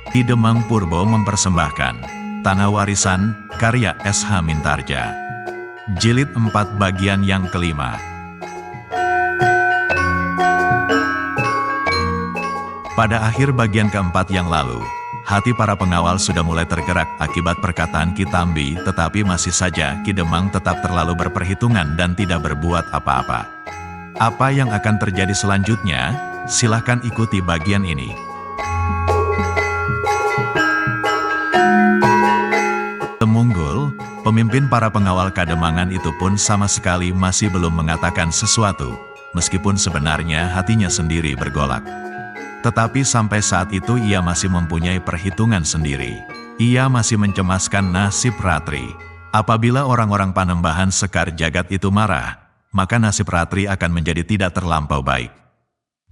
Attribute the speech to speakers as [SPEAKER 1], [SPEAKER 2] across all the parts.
[SPEAKER 1] Ki Demang Purbo mempersembahkan Tanah Warisan, karya S.H. Mintarja. Jilid 4 bagian yang kelima. Pada akhir bagian keempat yang lalu, hati para pengawal sudah mulai tergerak akibat perkataan Ki Tambi, tetapi masih saja Ki Demang tetap terlalu berperhitungan dan tidak berbuat apa-apa. Apa yang akan terjadi selanjutnya? Silahkan ikuti bagian ini. Temunggul, pemimpin para pengawal Kademangan itu pun sama sekali masih belum mengatakan sesuatu, meskipun sebenarnya hatinya sendiri bergolak. Tetapi sampai saat itu ia masih mempunyai perhitungan sendiri. Ia masih mencemaskan nasib Ratri. Apabila orang-orang Panembahan Sekar Jagat itu marah, maka nasib Ratri akan menjadi tidak terlampau baik.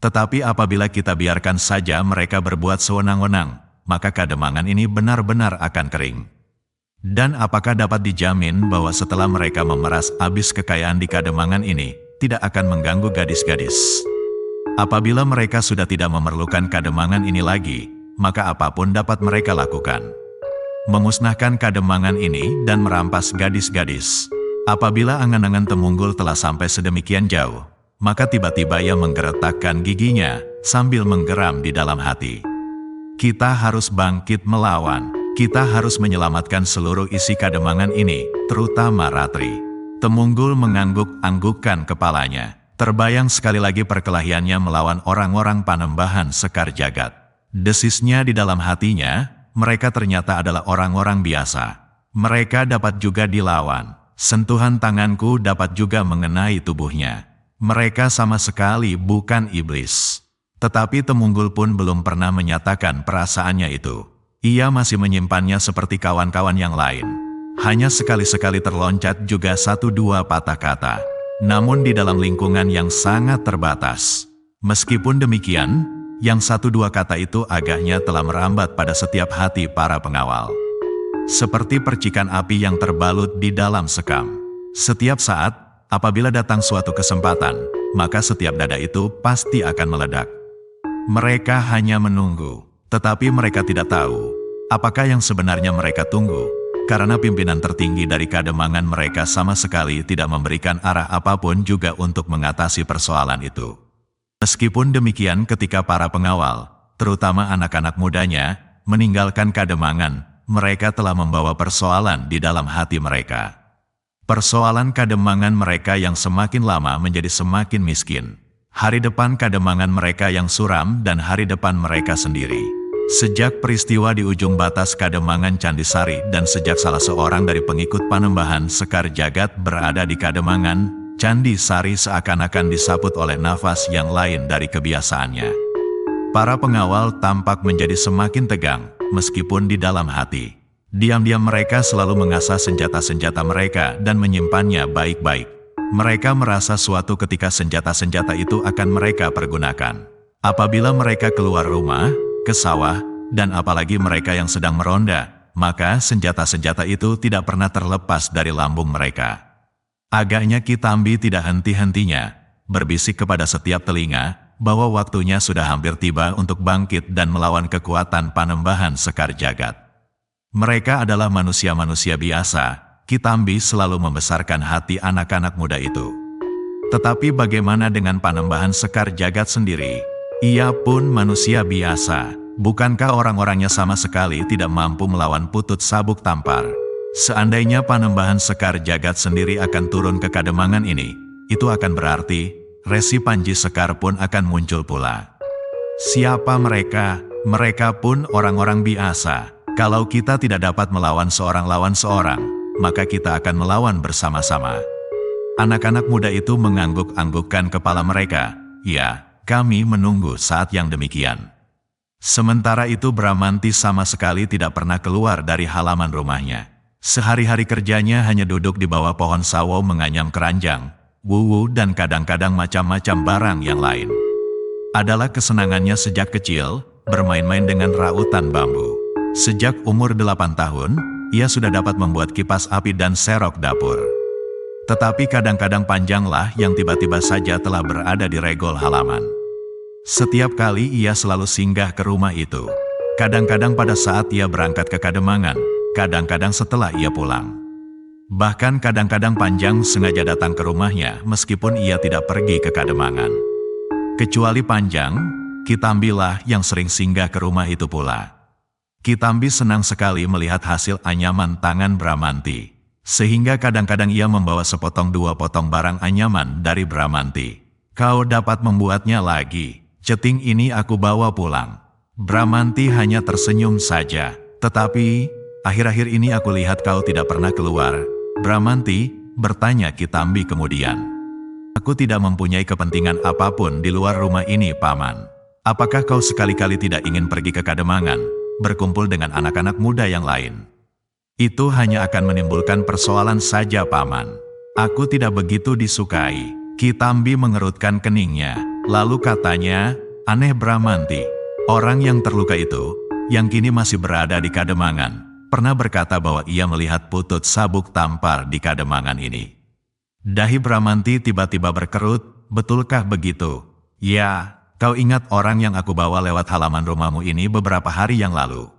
[SPEAKER 1] Tetapi apabila kita biarkan saja mereka berbuat sewenang-wenang, maka Kademangan ini benar-benar akan kering. Dan apakah dapat dijamin bahwa setelah mereka memeras habis kekayaan di Kademangan ini, tidak akan mengganggu gadis-gadis? Apabila mereka sudah tidak memerlukan Kademangan ini lagi, maka apapun dapat mereka lakukan. Memusnahkan Kademangan ini dan merampas gadis-gadis. Apabila angan-angan Temunggul telah sampai sedemikian jauh, maka tiba-tiba ia menggeretakkan giginya sambil menggeram di dalam hati. Kita harus bangkit melawan. Kita harus menyelamatkan seluruh isi Kademangan ini, terutama Ratri. Temunggul mengangguk-anggukkan kepalanya. Terbayang sekali lagi perkelahiannya melawan orang-orang Panembahan Sekar Jagat. Desisnya di dalam hatinya, mereka ternyata adalah orang-orang biasa. Mereka dapat juga dilawan. Sentuhan tanganku dapat juga mengenai tubuhnya. Mereka sama sekali bukan iblis. Tetapi Temunggul pun belum pernah menyatakan perasaannya itu. Ia masih menyimpannya seperti kawan-kawan yang lain. Hanya sekali-sekali terloncat juga 1-2 patah kata. Namun di dalam lingkungan yang sangat terbatas. Meskipun demikian, yang 1-2 kata itu agaknya telah merambat pada setiap hati para pengawal. Seperti percikan api yang terbalut di dalam sekam. Setiap saat, apabila datang suatu kesempatan, maka setiap dada itu pasti akan meledak. Mereka hanya menunggu, tetapi mereka tidak tahu apakah yang sebenarnya mereka tunggu. Karena pimpinan tertinggi dari Kademangan mereka sama sekali tidak memberikan arah apapun juga untuk mengatasi persoalan itu. Meskipun demikian ketika para pengawal, terutama anak-anak mudanya, meninggalkan Kademangan, mereka telah membawa persoalan di dalam hati mereka. Persoalan Kademangan mereka yang semakin lama menjadi semakin miskin. Hari depan Kademangan mereka yang suram dan hari depan mereka sendiri. Sejak peristiwa di ujung batas Kademangan Candisari dan sejak salah seorang dari pengikut Panembahan Sekar Jagat berada di Kademangan, Candisari seakan-akan disaput oleh nafas yang lain dari kebiasaannya. Para pengawal tampak menjadi semakin tegang, meskipun di dalam hati. Diam-diam mereka selalu mengasah senjata-senjata mereka dan menyimpannya baik-baik. Mereka merasa suatu ketika senjata-senjata itu akan mereka pergunakan. Apabila mereka keluar rumah, ke sawah, dan apalagi mereka yang sedang meronda, maka senjata-senjata itu tidak pernah terlepas dari lambung mereka. Agaknya Ki Tambi tidak henti-hentinya berbisik kepada setiap telinga bahwa waktunya sudah hampir tiba untuk bangkit dan melawan kekuatan Panembahan Sekar Jagat. Mereka adalah manusia-manusia biasa. Ki Tambi selalu membesarkan hati anak-anak muda itu. Tetapi bagaimana dengan Panembahan Sekar Jagat sendiri? Ia pun manusia biasa. Bukankah orang-orangnya sama sekali tidak mampu melawan Putut Sabuk Tampar? Seandainya Panembahan Sekar Jagat sendiri akan turun ke Kademangan ini, itu akan berarti Resi Panji Sekar pun akan muncul pula. Siapa mereka? Mereka pun orang-orang biasa. Kalau kita tidak dapat melawan seorang lawan seorang, maka kita akan melawan bersama-sama. Anak-anak muda itu mengangguk-anggukkan kepala mereka. Ya, kami menunggu saat yang demikian. Sementara itu Bramanti sama sekali tidak pernah keluar dari halaman rumahnya. Sehari-hari kerjanya hanya duduk di bawah pohon sawo menganyam keranjang, wuwu dan kadang-kadang macam-macam barang yang lain. Adalah kesenangannya sejak kecil, bermain-main dengan rautan bambu. Sejak umur 8 tahun, ia sudah dapat membuat kipas api dan serok dapur. Tetapi kadang-kadang panjanglah yang tiba-tiba saja telah berada di regol halaman. Setiap kali ia selalu singgah ke rumah itu. Kadang-kadang pada saat ia berangkat ke Kademangan, kadang-kadang setelah ia pulang. Bahkan kadang-kadang Panjang sengaja datang ke rumahnya meskipun ia tidak pergi ke Kademangan. Kecuali Panjang, Kitambilah yang sering singgah ke rumah itu pula. Kitambi senang sekali melihat hasil anyaman tangan Bramanti, sehingga kadang-kadang ia membawa sepotong dua potong barang anyaman dari Bramanti. Kau dapat membuatnya lagi, ceting ini aku bawa pulang. Bramanti hanya tersenyum saja, tetapi akhir-akhir ini aku lihat kau tidak pernah keluar. Bramanti, bertanya Kitambi kemudian. Aku tidak mempunyai kepentingan apapun di luar rumah ini, Paman. Apakah kau sekali-kali tidak ingin pergi ke Kademangan, berkumpul dengan anak-anak muda yang lain? Itu hanya akan menimbulkan persoalan saja, Paman. Aku tidak begitu disukai. Kitambi mengerutkan keningnya, lalu katanya, aneh Bramanti. Orang yang terluka itu, yang kini masih berada di Kademangan, pernah berkata bahwa ia melihat Putut Sabuk Tampar di Kademangan ini. Dahi Bramanti tiba-tiba berkerut, betulkah begitu? Ya, kau ingat orang yang aku bawa lewat halaman rumahmu ini beberapa hari yang lalu?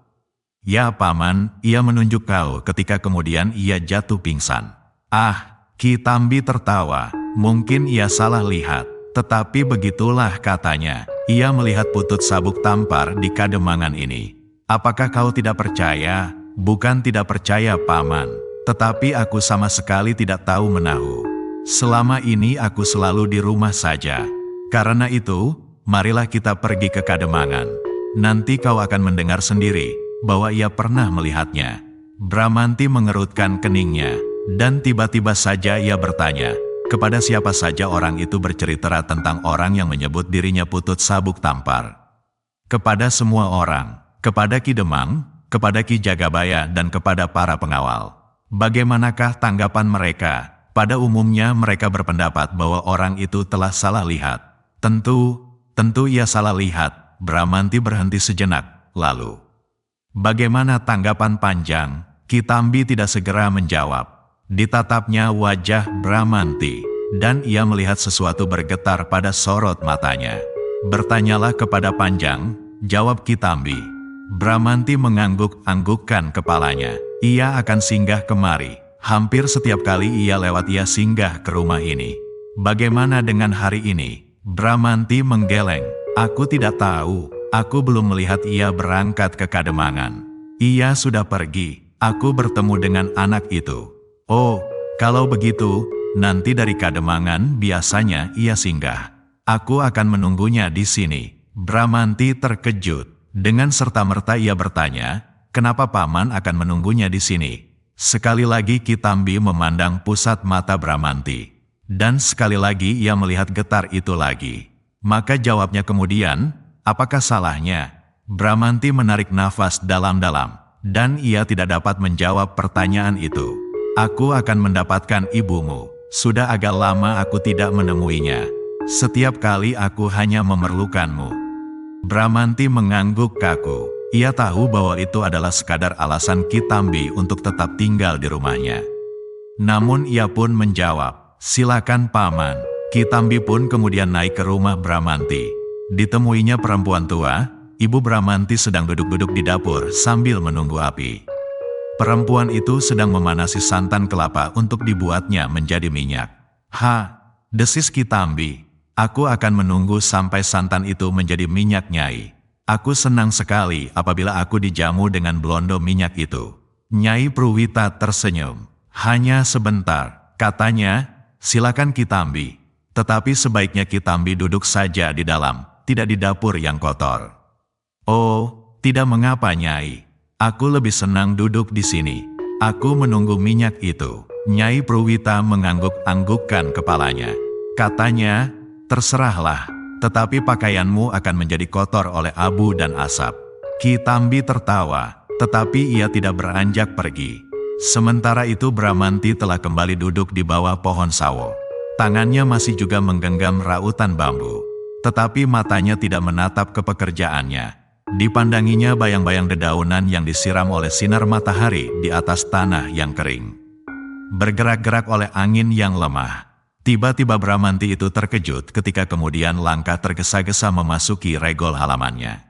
[SPEAKER 1] Ya, Paman, ia menunjuk kau ketika kemudian ia jatuh pingsan. Ah, Kitambi tertawa, mungkin ia salah lihat. Tetapi begitulah katanya, ia melihat Putut Sabuk Tampar di Kademangan ini. Apakah kau tidak percaya? Bukan tidak percaya, Paman, tetapi aku sama sekali tidak tahu menahu. Selama ini aku selalu di rumah saja. Karena itu, marilah kita pergi ke Kademangan. Nanti kau akan mendengar sendiri bahwa ia pernah melihatnya. Bramanti mengerutkan keningnya, dan tiba-tiba saja ia bertanya, kepada siapa saja orang itu bercerita tentang orang yang menyebut dirinya Putut Sabuk Tampar. Kepada semua orang, kepada Ki Demang, kepada Ki Jagabaya dan kepada para pengawal. Bagaimanakah tanggapan mereka? Pada umumnya mereka berpendapat bahwa orang itu telah salah lihat. Tentu ia salah lihat. Bramanti berhenti sejenak, lalu. Bagaimana tanggapan Panjang? Kitambi tidak segera menjawab. Ditatapnya wajah Bramanti, dan ia melihat sesuatu bergetar pada sorot matanya. Bertanyalah kepada Panjang, jawab Kitambi. Bramanti mengangguk-anggukkan kepalanya. Ia akan singgah kemari. Hampir setiap kali ia lewat ia singgah ke rumah ini. Bagaimana dengan hari ini? Bramanti menggeleng. Aku tidak tahu. Aku belum melihat ia berangkat ke Kademangan. Ia sudah pergi. Aku bertemu dengan anak itu. Oh, kalau begitu, nanti dari Kademangan biasanya ia singgah. Aku akan menunggunya di sini. Bramanti terkejut. Dengan serta-merta ia bertanya, kenapa Paman akan menunggunya di sini? Sekali lagi Kitambi memandang pusat mata Bramanti. Dan sekali lagi ia melihat getar itu lagi. Maka jawabnya kemudian, apakah salahnya? Bramanti menarik nafas dalam-dalam, dan ia tidak dapat menjawab pertanyaan itu. Aku akan mendapatkan ibumu. Sudah agak lama aku tidak menemuinya. Setiap kali aku hanya memerlukanmu. Bramanti mengangguk kaku. Ia tahu bahwa itu adalah sekadar alasan Kitambi untuk tetap tinggal di rumahnya. Namun ia pun menjawab, silakan Paman. Kitambi pun kemudian naik ke rumah Bramanti. Ditemuinya perempuan tua, Ibu Bramanti sedang duduk-duduk di dapur sambil menunggu api. Perempuan itu sedang memanasi santan kelapa untuk dibuatnya menjadi minyak. Desis Kitambi. Aku akan menunggu sampai santan itu menjadi minyak, Nyai. Aku senang sekali apabila aku dijamu dengan blondo minyak itu. Nyai Pruwita tersenyum. Hanya sebentar, katanya, silakan Kitambi. Tetapi sebaiknya Kitambi duduk saja di dalam, tidak di dapur yang kotor. Oh, tidak mengapa, Nyai. Aku lebih senang duduk di sini. Aku menunggu minyak itu. Nyai Pruwita mengangguk-anggukkan kepalanya. Katanya, terserahlah, tetapi pakaianmu akan menjadi kotor oleh abu dan asap. Kitambi tertawa, tetapi ia tidak beranjak pergi. Sementara itu Bramanti telah kembali duduk di bawah pohon sawo. Tangannya masih juga menggenggam rautan bambu. Tetapi matanya tidak menatap ke pekerjaannya. Dipandanginya bayang-bayang dedaunan yang disiram oleh sinar matahari di atas tanah yang kering. Bergerak-gerak oleh angin yang lemah. Tiba-tiba Bramanti itu terkejut ketika kemudian langkah tergesa-gesa memasuki regol halamannya.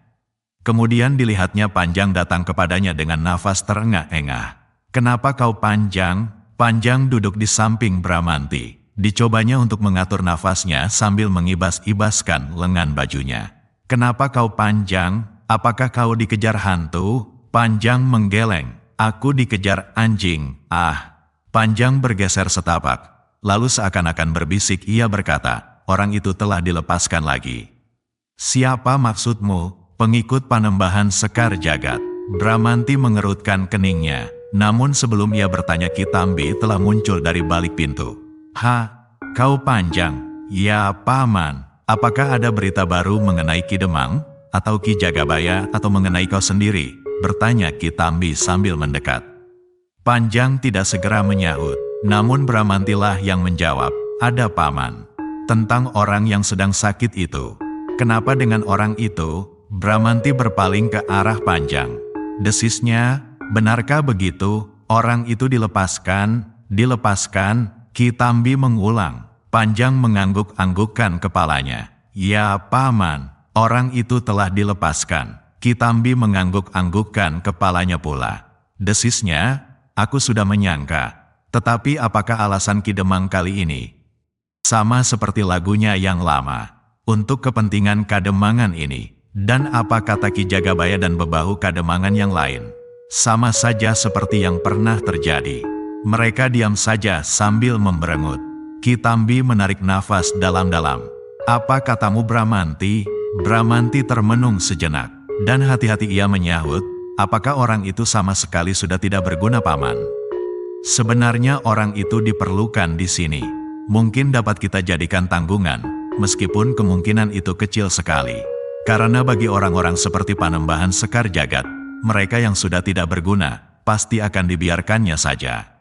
[SPEAKER 1] Kemudian dilihatnya Panjang datang kepadanya dengan nafas terengah-engah. "Kenapa kau Panjang?" Panjang duduk di samping Bramanti. Dicobanya untuk mengatur nafasnya sambil mengibas-ibaskan lengan bajunya. "Kenapa kau Panjang? Apakah kau dikejar hantu?" Panjang menggeleng. "Aku dikejar anjing." "Ah." Panjang bergeser setapak. Lalu seakan-akan berbisik ia berkata, "Orang itu telah dilepaskan lagi." "Siapa maksudmu?" "Pengikut Panembahan Sekar Jagat." Bramanti mengerutkan keningnya. Namun sebelum ia bertanya, Kitambi telah muncul dari balik pintu. Kau Panjang?" "Ya, Paman. Apakah ada berita baru mengenai Ki Demang? Atau Ki Jagabaya atau mengenai kau sendiri?" bertanya Kitambi sambil mendekat. Panjang tidak segera menyahut. Namun Bramantilah yang menjawab, "Ada Paman. Tentang orang yang sedang sakit itu." "Kenapa dengan orang itu?" Bramanti berpaling ke arah Panjang. Desisnya, "Benarkah begitu? Orang itu dilepaskan?" "Dilepaskan?" Kitambi mengulang. Panjang mengangguk-anggukkan kepalanya. "Ya, Paman. Orang itu telah dilepaskan." Kitambi mengangguk-anggukkan kepalanya pula. Desisnya, "Aku sudah menyangka. Tetapi apakah alasan Ki Demang kali ini?" "Sama seperti lagunya yang lama. Untuk kepentingan Kademangan ini." "Dan apa kata Ki Jagabaya dan bebahu Kademangan yang lain?" "Sama saja seperti yang pernah terjadi." Mereka diam saja sambil memberengut. Kitambi menarik nafas dalam-dalam. "Apa katamu Bramanti?" Bramanti termenung sejenak. Dan hati-hati ia menyahut, "Apakah orang itu sama sekali sudah tidak berguna Paman?" "Sebenarnya orang itu diperlukan di sini. Mungkin dapat kita jadikan tanggungan, meskipun kemungkinan itu kecil sekali. Karena bagi orang-orang seperti Panembahan Sekar Jagat, mereka yang sudah tidak berguna, pasti akan dibiarkannya saja.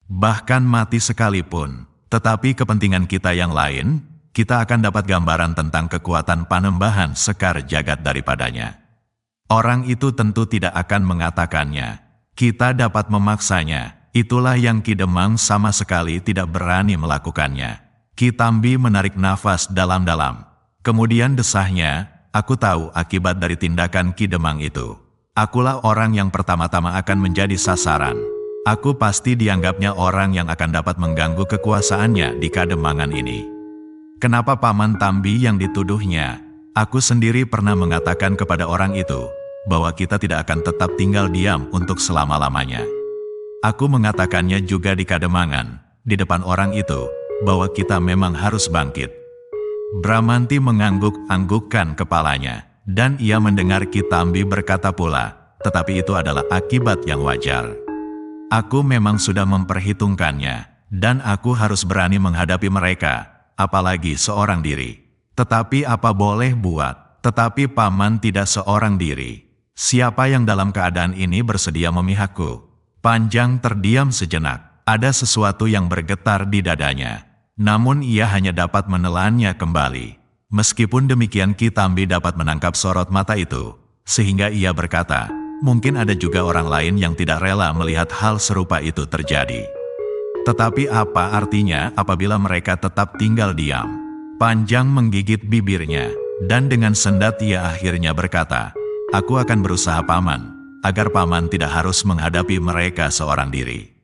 [SPEAKER 1] Bahkan mati sekalipun. Tetapi kepentingan kita yang lain, kita akan dapat gambaran tentang kekuatan Panembahan Sekar Jagat daripadanya. Orang itu tentu tidak akan mengatakannya. Kita dapat memaksanya. Itulah yang Ki Demang sama sekali tidak berani melakukannya." Kitambi menarik nafas dalam-dalam. Kemudian desahnya, "Aku tahu akibat dari tindakan Ki Demang itu. Akulah orang yang pertama-tama akan menjadi sasaran. Aku pasti dianggapnya orang yang akan dapat mengganggu kekuasaannya di Kademangan ini. Kenapa Paman Tambi yang dituduhnya? Aku sendiri pernah mengatakan kepada orang itu, bahwa kita tidak akan tetap tinggal diam untuk selama-lamanya. Aku mengatakannya juga di Kademangan, di depan orang itu, bahwa kita memang harus bangkit." Bramanti mengangguk-anggukkan kepalanya, dan ia mendengar Kitambi berkata pula, "Tetapi itu adalah akibat yang wajar. Aku memang sudah memperhitungkannya, dan aku harus berani menghadapi mereka, apalagi seorang diri. Tetapi apa boleh buat, tetapi Paman tidak seorang diri. Siapa yang dalam keadaan ini bersedia memihakku?" Panjang terdiam sejenak. Ada sesuatu yang bergetar di dadanya. Namun ia hanya dapat menelannya kembali. Meskipun demikian Kitambi dapat menangkap sorot mata itu, sehingga ia berkata, "Mungkin ada juga orang lain yang tidak rela melihat hal serupa itu terjadi. Tetapi apa artinya apabila mereka tetap tinggal diam?" Panjang menggigit bibirnya, dan dengan sendat ia akhirnya berkata, "Aku akan berusaha Paman, agar Paman tidak harus menghadapi mereka seorang diri."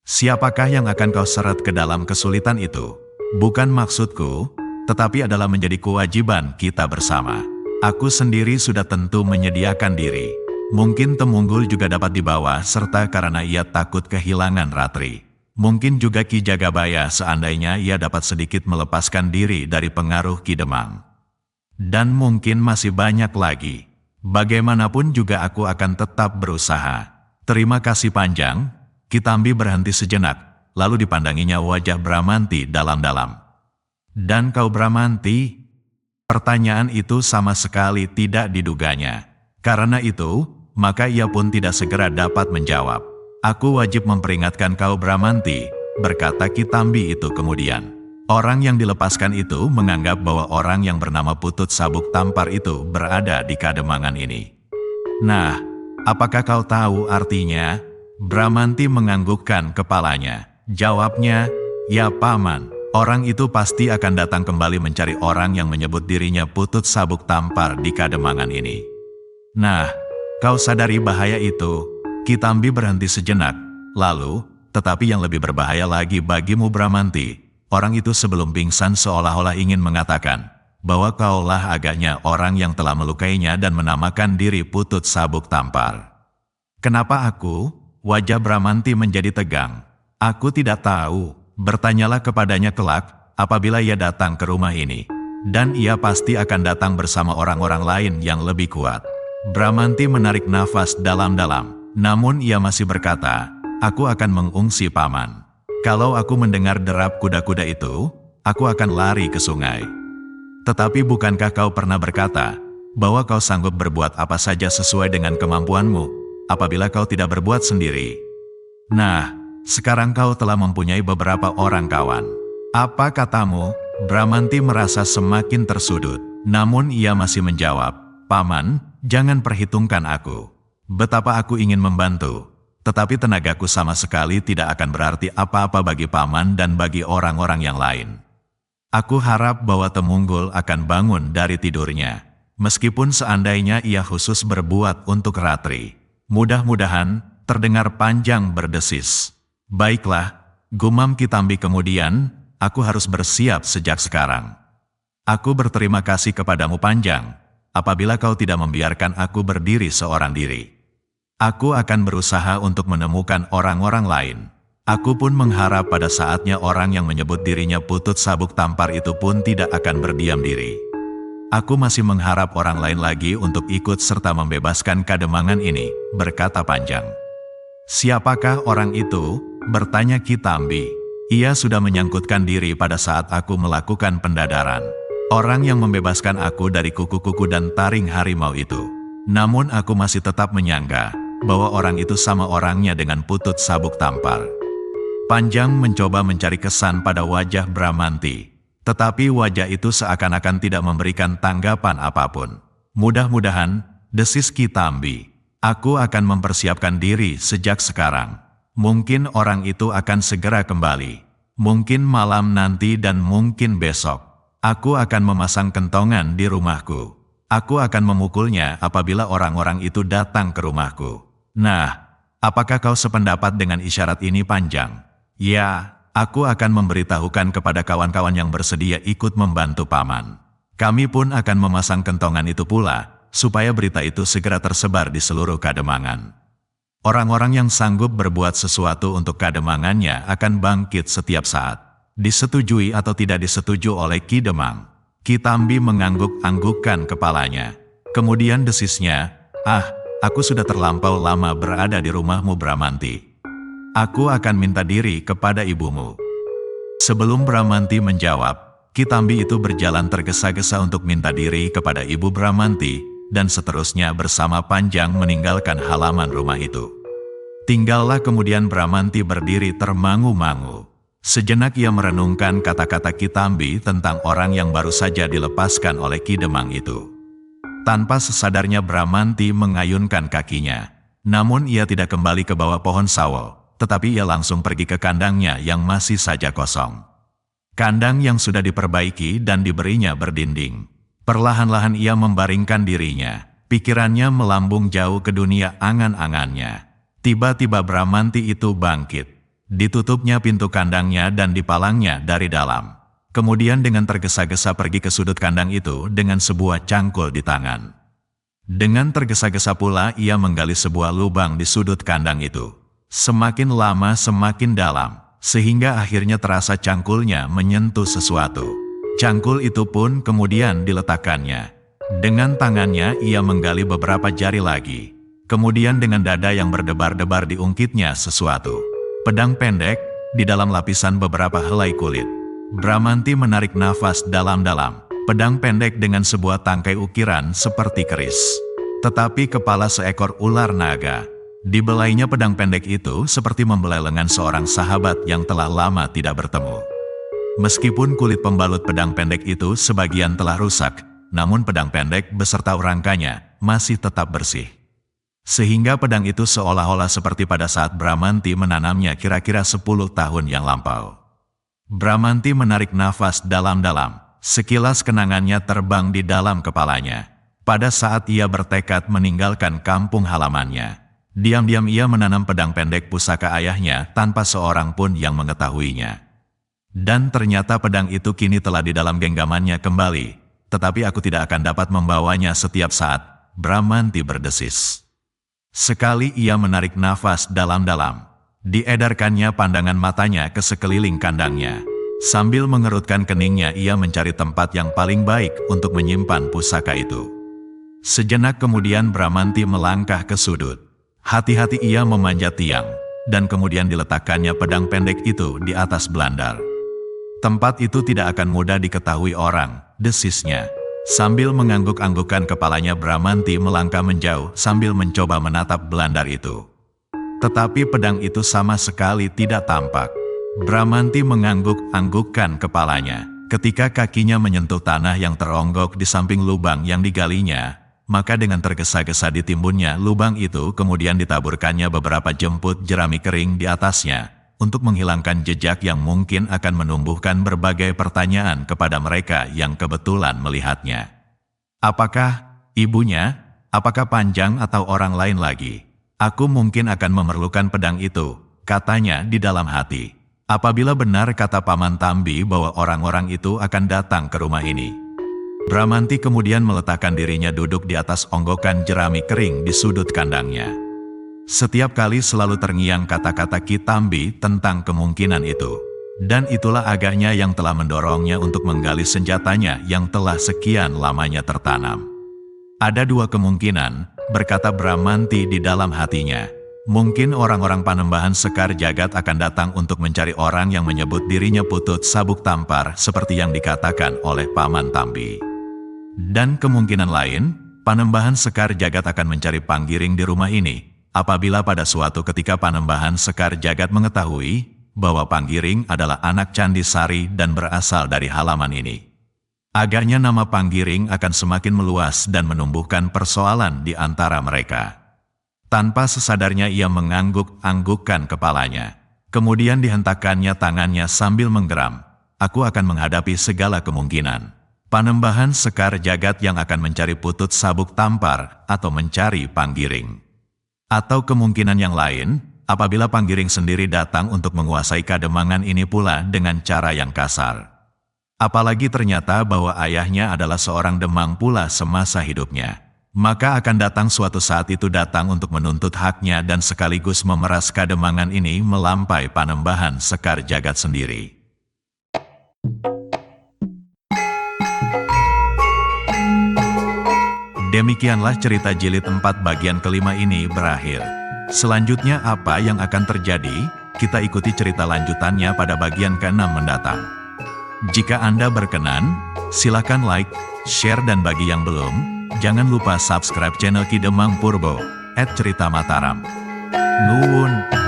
[SPEAKER 1] "Siapakah yang akan kau seret ke dalam kesulitan itu?" "Bukan maksudku, tetapi adalah menjadi kewajiban kita bersama. Aku sendiri sudah tentu menyediakan diri. Mungkin Temunggul juga dapat dibawa serta karena ia takut kehilangan Ratri. Mungkin juga Ki Jagabaya seandainya ia dapat sedikit melepaskan diri dari pengaruh Ki Demang. Dan mungkin masih banyak lagi. Bagaimanapun juga aku akan tetap berusaha." "Terima kasih Panjang." Kitambi berhenti sejenak, lalu dipandanginya wajah Bramanti dalam-dalam. "Dan kau Bramanti?" Pertanyaan itu sama sekali tidak diduganya. Karena itu, maka ia pun tidak segera dapat menjawab. "Aku wajib memperingatkan kau Bramanti," berkata Kitambi itu kemudian. "Orang yang dilepaskan itu menganggap bahwa orang yang bernama Putut Sabuk Tampar itu berada di Kademangan ini." "Nah, apakah kau tahu artinya?" Bramanti menganggukkan kepalanya. Jawabnya, "Ya Paman, orang itu pasti akan datang kembali mencari orang yang menyebut dirinya Putut Sabuk Tampar di Kademangan ini." Nah, kau sadari bahaya itu? Kitambi berhenti sejenak, lalu, tetapi yang lebih berbahaya lagi bagimu Bramanti, orang itu sebelum pingsan seolah-olah ingin mengatakan, bahwa kaulah agaknya orang yang telah melukainya dan menamakan diri Putut Sabuk Tampar. Kenapa aku? Wajah Bramanti menjadi tegang. Aku tidak tahu, bertanyalah kepadanya kelak, apabila ia datang ke rumah ini. Dan ia pasti akan datang bersama orang-orang lain yang lebih kuat. Bramanti menarik nafas dalam-dalam, namun ia masih berkata, aku akan mengungsi paman. Kalau aku mendengar derap kuda-kuda itu, aku akan lari ke sungai. Tetapi bukankah kau pernah berkata, bahwa kau sanggup berbuat apa saja sesuai dengan kemampuanmu, apabila kau tidak berbuat sendiri? Nah, sekarang kau telah mempunyai beberapa orang kawan. Apa katamu? Bramanti merasa semakin tersudut, namun ia masih menjawab, Paman, jangan perhitungkan aku. Betapa aku ingin membantu, tetapi tenagaku sama sekali tidak akan berarti apa-apa bagi Paman dan bagi orang-orang yang lain. Aku harap bahwa Temunggul akan bangun dari tidurnya, meskipun seandainya ia khusus berbuat untuk Ratri. Mudah-mudahan, terdengar Panjang berdesis. Baiklah, gumam Kitambi kemudian, aku harus bersiap sejak sekarang. Aku berterima kasih kepadamu Panjang, apabila kau tidak membiarkan aku berdiri seorang diri. Aku akan berusaha untuk menemukan orang-orang lain. Aku pun mengharap pada saatnya orang yang menyebut dirinya Putut Sabuk Tampar itu pun tidak akan berdiam diri. Aku masih mengharap orang lain lagi untuk ikut serta membebaskan Kademangan ini, berkata Panjang. Siapakah orang itu? Bertanya Kitambi. Ia sudah menyangkutkan diri pada saat aku melakukan pendadaran. Orang yang membebaskan aku dari kuku-kuku dan taring harimau itu. Namun aku masih tetap menyangka bahwa orang itu sama orangnya dengan Putut Sabuk Tampar. Panjang mencoba mencari kesan pada wajah Bramanti. Tetapi wajah itu seakan-akan tidak memberikan tanggapan apapun. Mudah-mudahan, desis Kitambi, aku akan mempersiapkan diri sejak sekarang. Mungkin orang itu akan segera kembali. Mungkin malam nanti dan mungkin besok. Aku akan memasang kentongan di rumahku. Aku akan memukulnya apabila orang-orang itu datang ke rumahku. Nah, apakah kau sependapat dengan isyarat ini Panjang? Ya. Aku akan memberitahukan kepada kawan-kawan yang bersedia ikut membantu Paman. Kami pun akan memasang kentongan itu pula, supaya berita itu segera tersebar di seluruh Kademangan. Orang-orang yang sanggup berbuat sesuatu untuk Kademangannya akan bangkit setiap saat. Disetujui atau tidak disetujui oleh Ki Demang. Kitambi mengangguk-anggukkan kepalanya. Kemudian desisnya, aku sudah terlampau lama berada di rumahmu Bramanti. Aku akan minta diri kepada ibumu. Sebelum Bramanti menjawab, Kitambi itu berjalan tergesa-gesa untuk minta diri kepada ibu Bramanti, dan seterusnya bersama Panjang meninggalkan halaman rumah itu. Tinggallah kemudian Bramanti berdiri termangu-mangu. Sejenak ia merenungkan kata-kata Kitambi tentang orang yang baru saja dilepaskan oleh Ki Demang itu. Tanpa sesadarnya Bramanti mengayunkan kakinya, namun ia tidak kembali ke bawah pohon sawo. Tetapi ia langsung pergi ke kandangnya yang masih saja kosong. Kandang yang sudah diperbaiki dan diberinya berdinding. Perlahan-lahan ia membaringkan dirinya, pikirannya melambung jauh ke dunia angan-angannya. Tiba-tiba Bramanti itu bangkit. Ditutupnya pintu kandangnya dan dipalangnya dari dalam. Kemudian dengan tergesa-gesa pergi ke sudut kandang itu dengan sebuah cangkul di tangan. Dengan tergesa-gesa pula ia menggali sebuah lubang di sudut kandang itu. Semakin lama semakin dalam, sehingga akhirnya terasa cangkulnya menyentuh sesuatu. Cangkul itu pun kemudian diletakkannya. Dengan tangannya ia menggali beberapa jari lagi. Kemudian dengan dada yang berdebar-debar diungkitnya sesuatu. Pedang pendek, di dalam lapisan beberapa helai kulit. Bramanti menarik nafas dalam-dalam. Pedang pendek dengan sebuah tangkai ukiran seperti keris. Tetapi kepala seekor ular naga. Dibelainya pedang pendek itu seperti membelai lengan seorang sahabat yang telah lama tidak bertemu. Meskipun kulit pembalut pedang pendek itu sebagian telah rusak, namun pedang pendek beserta rangkanya masih tetap bersih. Sehingga pedang itu seolah-olah seperti pada saat Bramanti menanamnya kira-kira 10 tahun yang lampau. Bramanti menarik nafas dalam-dalam, sekilas kenangannya terbang di dalam kepalanya. Pada saat ia bertekad meninggalkan kampung halamannya, diam-diam ia menanam pedang pendek pusaka ayahnya tanpa seorang pun yang mengetahuinya. Dan ternyata pedang itu kini telah di dalam genggamannya kembali, tetapi aku tidak akan dapat membawanya setiap saat, Bramanti berdesis. Sekali ia menarik nafas dalam-dalam, diedarkannya pandangan matanya ke sekeliling kandangnya. Sambil mengerutkan keningnya ia mencari tempat yang paling baik untuk menyimpan pusaka itu. Sejenak kemudian Bramanti melangkah ke sudut. Hati-hati ia memanjat tiang, dan kemudian diletakkannya pedang pendek itu di atas belandar. Tempat itu tidak akan mudah diketahui orang, desisnya. Sambil mengangguk-anggukkan kepalanya Bramanti melangkah menjauh sambil mencoba menatap belandar itu. Tetapi pedang itu sama sekali tidak tampak. Bramanti mengangguk-anggukkan kepalanya. Ketika kakinya menyentuh tanah yang teronggok di samping lubang yang digalinya, maka dengan tergesa-gesa ditimbunnya lubang itu kemudian ditaburkannya beberapa jemput jerami kering di atasnya, untuk menghilangkan jejak yang mungkin akan menumbuhkan berbagai pertanyaan kepada mereka yang kebetulan melihatnya. Apakah ibunya? Apakah Panjang atau orang lain lagi? Aku mungkin akan memerlukan pedang itu, katanya di dalam hati. Apabila benar kata Paman Tambi bahwa orang-orang itu akan datang ke rumah ini. Bramanti kemudian meletakkan dirinya duduk di atas onggokan jerami kering di sudut kandangnya. Setiap kali selalu terngiang kata-kata Ki Tambi tentang kemungkinan itu. Dan itulah agaknya yang telah mendorongnya untuk menggali senjatanya yang telah sekian lamanya tertanam. Ada dua kemungkinan, berkata Bramanti di dalam hatinya. Mungkin orang-orang Panembahan Sekar Jagat akan datang untuk mencari orang yang menyebut dirinya Putut Sabuk Tampar seperti yang dikatakan oleh Paman Tambi. Dan kemungkinan lain, Panembahan Sekar Jagat akan mencari Panggiring di rumah ini, apabila pada suatu ketika Panembahan Sekar Jagat mengetahui bahwa Panggiring adalah anak Candi Sari dan berasal dari halaman ini. Agaknya nama Panggiring akan semakin meluas dan menumbuhkan persoalan di antara mereka. Tanpa sesadarnya ia mengangguk-anggukkan kepalanya. Kemudian dihentakkannya tangannya sambil menggeram. Aku akan menghadapi segala kemungkinan. Panembahan Sekar Jagat yang akan mencari Putut Sabuk Tampar atau mencari Panggiring. Atau kemungkinan yang lain, apabila Panggiring sendiri datang untuk menguasai Kademangan ini pula dengan cara yang kasar. Apalagi ternyata bahwa ayahnya adalah seorang Demang pula semasa hidupnya. Maka akan datang suatu saat itu datang untuk menuntut haknya dan sekaligus memeras Kademangan ini melampai Panembahan Sekar Jagat sendiri. Demikianlah cerita jilid 4 bagian kelima ini berakhir. Selanjutnya apa yang akan terjadi? Kita ikuti cerita lanjutannya pada bagian ke-6 mendatang. Jika Anda berkenan, silakan like, share dan bagi yang belum, jangan lupa subscribe channel Ki Demang Purbo @Cerita Mataram. Nuwun.